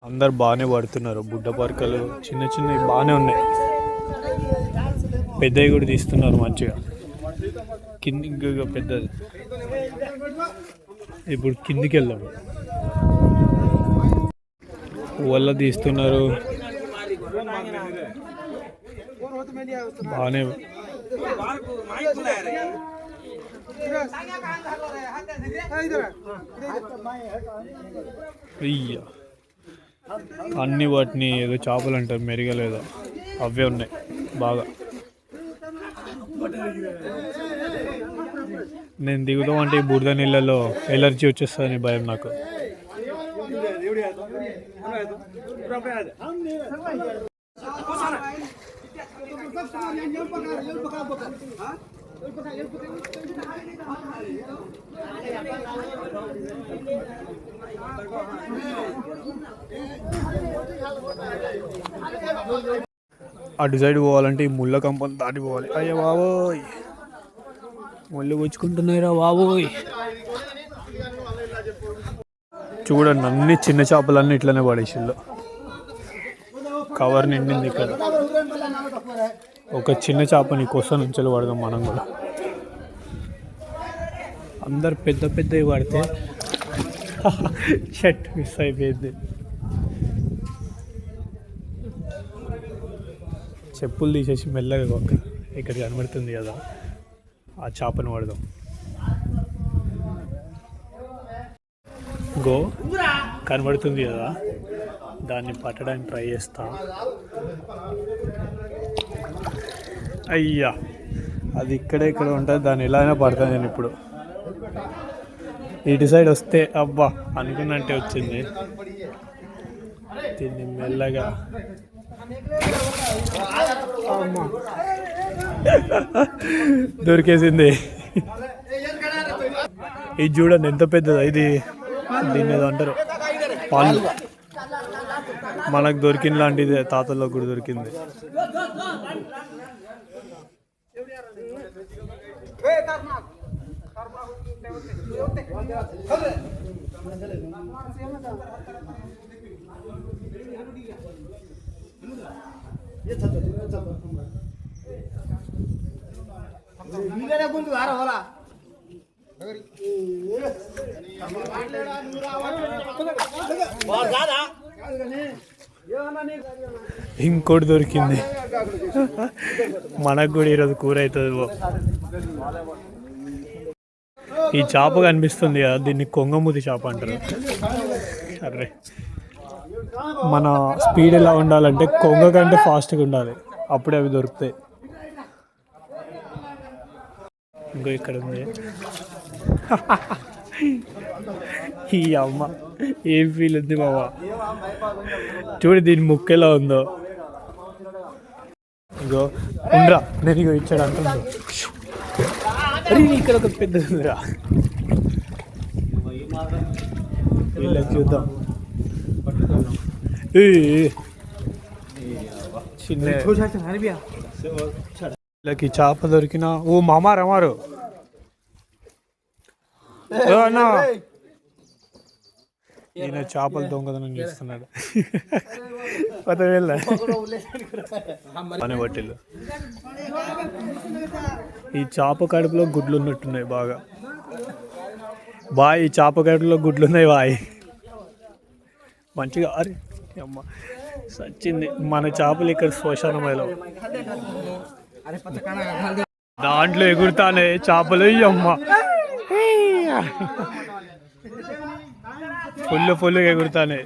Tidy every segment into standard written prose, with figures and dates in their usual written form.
అందరు బాగానే పడుతున్నారు. బుడ్డ పరకలు చిన్న చిన్నవి బాగానే ఉన్నాయి. పెద్దవి కూడా తీస్తున్నారు మంచిగా. కింది ఇంకా పెద్దది. ఇప్పుడు కిందికి వెళ్దాం. వల్ల తీస్తున్నారు బాగానే. అయ్యా అన్ని వాటిని ఏదో చేపలు అంటారు, మెరగలేదో అవే ఉన్నాయి బాగా. నేను దిగుదాం అంటే ఈ బురద నీళ్ళలో ఎలర్జీ వచ్చేస్తుందని భయం నాకు. అటు సైడ్ పోవాలంటే ఈ ముళ్ళ కంపం దాటి పోవాలి. అయ్యా బాబోయ్, ముళ్ళు గుచ్చుకుంటున్నాయిరా బాబోయ్. చూడండి అన్ని చిన్న చేపలన్నీ ఇట్లనే పడేసిళ్ళు. కవర్ నిండింది ఇక్కడ. ఒక చిన్న చేపని కోసం నుంచి పడదాం మనం కూడా. అందరు పెద్ద పెద్దవి పడితే షర్ట్ మిస్ అయిపోయింది. చెప్పులు తీసేసి మెల్లగా ఇక్కడ కనబడుతుంది కదా ఆ చేపను పడదాం. గో కనబడుతుంది కదా, దాన్ని పట్టడానికి ట్రై చేస్తా. అయ్యా అది ఇక్కడే ఇక్కడ ఉంటుంది, దాన్ని ఎలా అయినా పడతాను నేను. ఇప్పుడు ఇటు సైడ్ వస్తే అబ్బా అనుకున్నట్టే వచ్చింది. దీన్ని మెల్లగా దొరికేసింది. ఇది చూడండి ఎంత పెద్దది. ఇది దీన్ని ఏదో అంటారు పాలు. మనకు దొరికిన లాంటిది తాతల్లో కూడా దొరికింది. ఇంకోటి దొరికింది. మనకు కూడా ఈరోజు కూర అవుతుంది. ఈ చేప కనిపిస్తుంది కదా, దీన్ని కొంగమూతి చేప అంటారు. అరే మన స్పీడ్ ఎలా ఉండాలంటే కొంగ కంటే ఫాస్ట్గా ఉండాలి, అప్పుడే అవి దొరుకుతాయి. ఇంకో ఇక్కడ ఉంది. ఈ అమ్మ ఏం ఫీల్ ఉంది మామ. చూడు దీని ముక్కు ఎలా ఉందో. ఇంకో ఉండరా నేను ఇగో ఇచ్చాడు అంటుంది. అరే ఇక్కడ ఒక పెద్ద ఉందిరా, వీళ్ళకి చూద్దాం. చిన్న వీళ్ళకి చేప దొరికిన ఓ మామా రమారు ఈయన చేపలు దొంగతనం చేస్తున్నాడు. పని బట్టిలు ఈ చేప కడుపులో గుడ్లు ఉన్నట్టున్నాయి బాగా. బాయ్ ఈ చేప కడుపులో గుడ్లు ఉన్నాయి బాయ్ మంచిగా. అరే అమ్మ సచ్చింది. మన చేపలు ఇక్కడ శ్మశానమేలో దాంట్లో ఎగురుతానే చేపలు. అమ్మ ఫుల్గా ఎగురుతానే.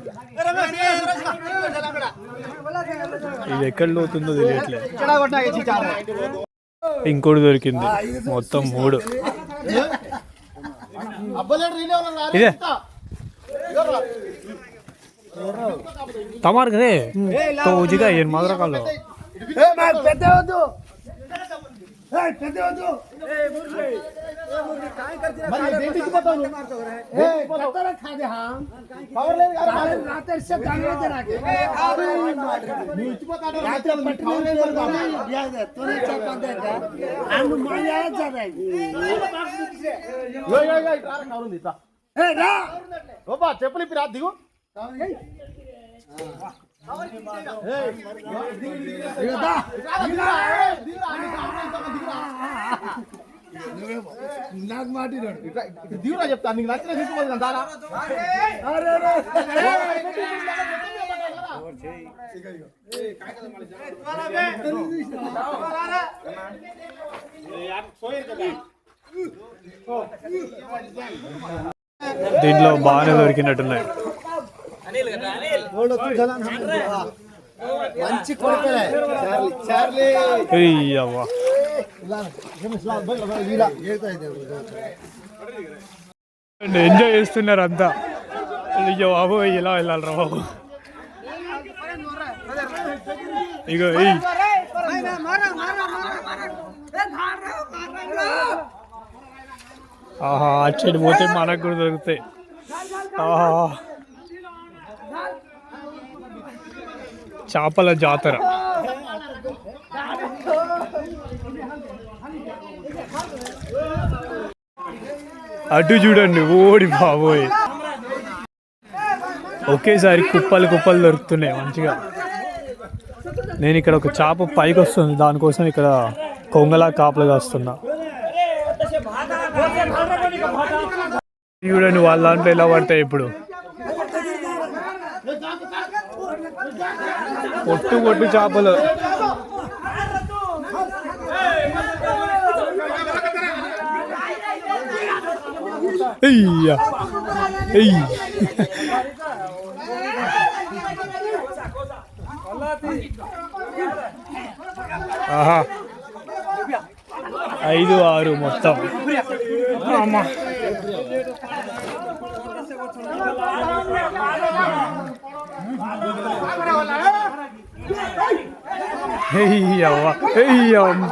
ఇది ఎక్కడ లోతుందో తెలియట్లేదు. ఇంకోటి దొరికింది, మొత్తం 3. ఇదే తమారు కదే తో ఉజిగా ఏం మాదరకాల్లో చెప్పులు ఇప్పుడు దిగు నాకు మాట్లాడు దిగురా చెప్తా నీకు నచ్చిన తీసుకుపోతుంది దారా దీంట్లో బాగానే దొరికినట్టున్నాయి. మంచి కొడుకులే ఎంజాయ్ చేస్తున్నారు అంతా. అయ్యో బాబు ఇలా వెళ్ళాలరా బాబు. ఇగో ఆహా అటు సైడ్ పోతే మనకు కూడా దొరుకుతాయి. ఆహా చేపల జాతర. అటు చూడండి ఓడి బాబోయ్, ఒకేసారి కుప్పలు కుప్పలు దొరుకుతున్నాయి మంచిగా. నేను ఇక్కడ ఒక చేప పైకి వస్తుంది, దానికోసం ఇక్కడ కొంగలా కాపలుగా వస్తున్నా. చూడండి వాళ్ళ దాంట్లో ఎలా పడతాయి ఇప్పుడు. పొట్టు పొట్టు చేపలు. ఆహా 5, 6 మొత్తం. అమ్మా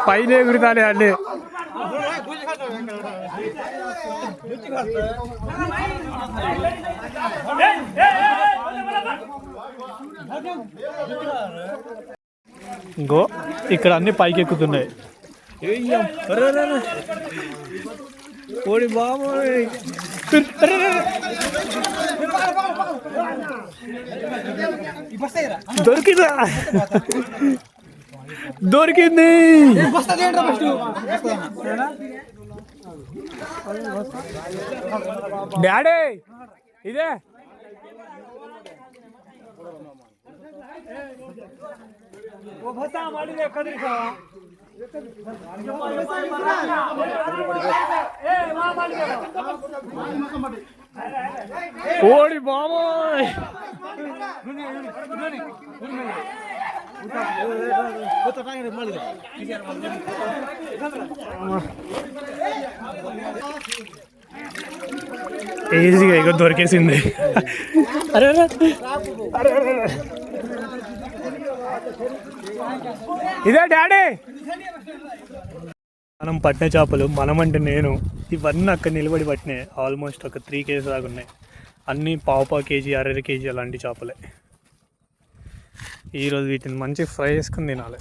పైన ఎగురుతానే అండి. ఇంకో ఇక్కడ అన్ని పైకి ఎక్కుతున్నాయి. ఓడి బాబోయ్, దొరికిందా? దొరికింది. డాడీ ఇదే ఓడి బాబోయ్. ఈజీగా ఇక దొరికేసింది. అరే ఇదే డాడీ మనం పట్టిన చేపలు. మనం అంటే నేను, ఇవన్నీ అక్కడ నిలబడి పట్టినాయి. ఆల్మోస్ట్ ఒక 3 kg దాకా ఉన్నాయి. అన్నీ పావు కేజీ, 1.5 kg అలాంటి చేపలే. ఈరోజు వీటిని మంచి ఫ్రై చేసుకుని తినాలి.